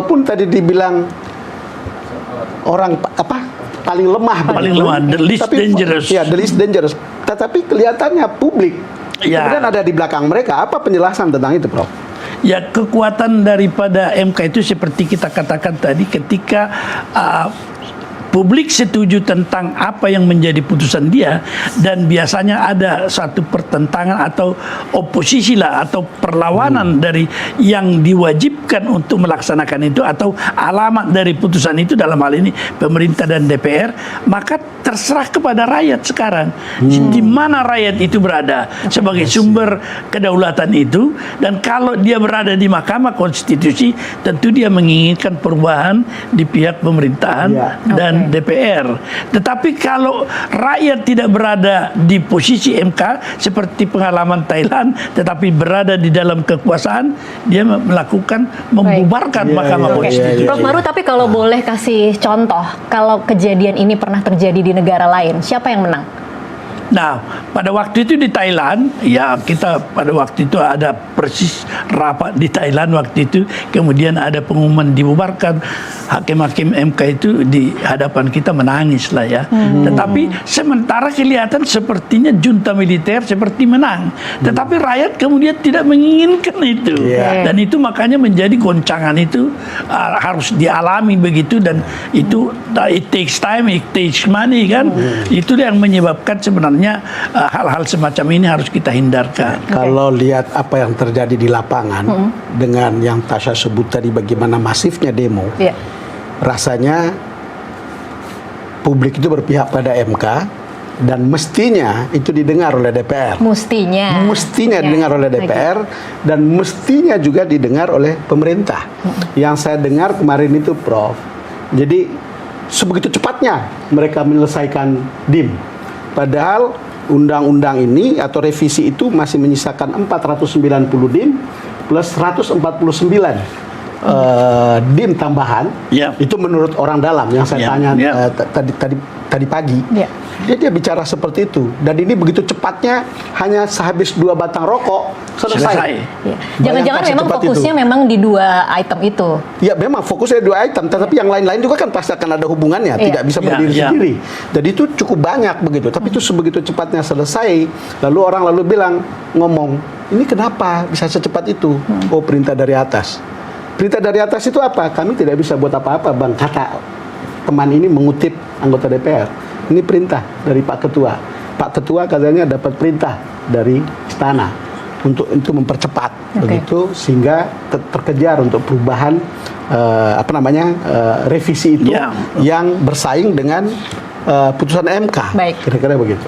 Walaupun tadi dibilang orang paling lemah, the least dangerous. Ya, the least dangerous. Tetapi kelihatannya publik kemudian ada di belakang mereka. Apa penjelasan tentang itu, Prof? Ya, kekuatan daripada MK itu seperti kita katakan tadi, ketika publik setuju tentang apa yang menjadi putusan dia, dan biasanya ada satu pertentangan atau oposisi lah, atau perlawanan dari yang diwajibkan untuk melaksanakan itu, atau alamat dari putusan itu, dalam hal ini pemerintah dan DPR, maka terserah kepada rakyat sekarang di mana rakyat itu berada sebagai sumber kedaulatan itu. Dan kalau dia berada di Mahkamah Konstitusi, tentu dia menginginkan perubahan di pihak pemerintahan dan DPR. Tetapi kalau rakyat tidak berada di posisi MK seperti pengalaman Thailand, tetapi berada di dalam kekuasaan, dia melakukan membubarkan Mahkamah Konstitusi. Prof Maru, tapi kalau boleh kasih contoh, kalau kejadian ini pernah terjadi di negara lain, siapa yang menang? Nah, pada waktu itu di Thailand, ya kita pada waktu itu ada persis rapat di Thailand waktu itu, kemudian ada pengumuman dibubarkan, hakim-hakim MK itu di hadapan kita menangis lah ya. Tetapi sementara kelihatan sepertinya junta militer seperti menang, tetapi rakyat kemudian tidak menginginkan itu. Dan itu makanya menjadi goncangan itu harus dialami begitu, dan itu it takes time, it takes money kan. Itu yang menyebabkan sebenarnya hal-hal semacam ini harus kita hindarkan. Kalau lihat apa yang terjadi di lapangan dengan yang Tasya sebut tadi, bagaimana masifnya demo, rasanya publik itu berpihak pada MK, dan mestinya itu didengar oleh DPR. Mestinya didengar oleh DPR, dan mestinya juga didengar oleh pemerintah. Yang saya dengar kemarin itu, Prof, jadi sebegitu cepatnya mereka menyelesaikan DIM. Padahal undang-undang ini atau revisi itu masih menyisakan 490 DIM plus 149 DIM tambahan. Itu menurut orang dalam yang saya tanya tadi pagi. Dia bicara seperti itu, dan ini begitu cepatnya, hanya sehabis 2 batang rokok selesai. Jangan-jangan memang fokusnya memang di 2 item itu. Ya, memang fokusnya 2 item, tetapi yang lain-lain juga kan pasti akan ada hubungannya, tidak bisa berdiri sendiri. Jadi itu cukup banyak begitu, tapi itu sebegitu cepatnya selesai, lalu orang bilang, ngomong, ini kenapa bisa secepat itu? Oh, perintah dari atas. Perintah dari atas itu apa? Kami tidak bisa buat apa-apa, Bang, kata teman ini mengutip anggota DPR. Ini perintah dari Pak Ketua. Pak Ketua katanya dapat perintah dari istana untuk itu mempercepat begitu, sehingga terkejar untuk perubahan revisi itu yang bersaing dengan putusan MK. Kira-kira begitu.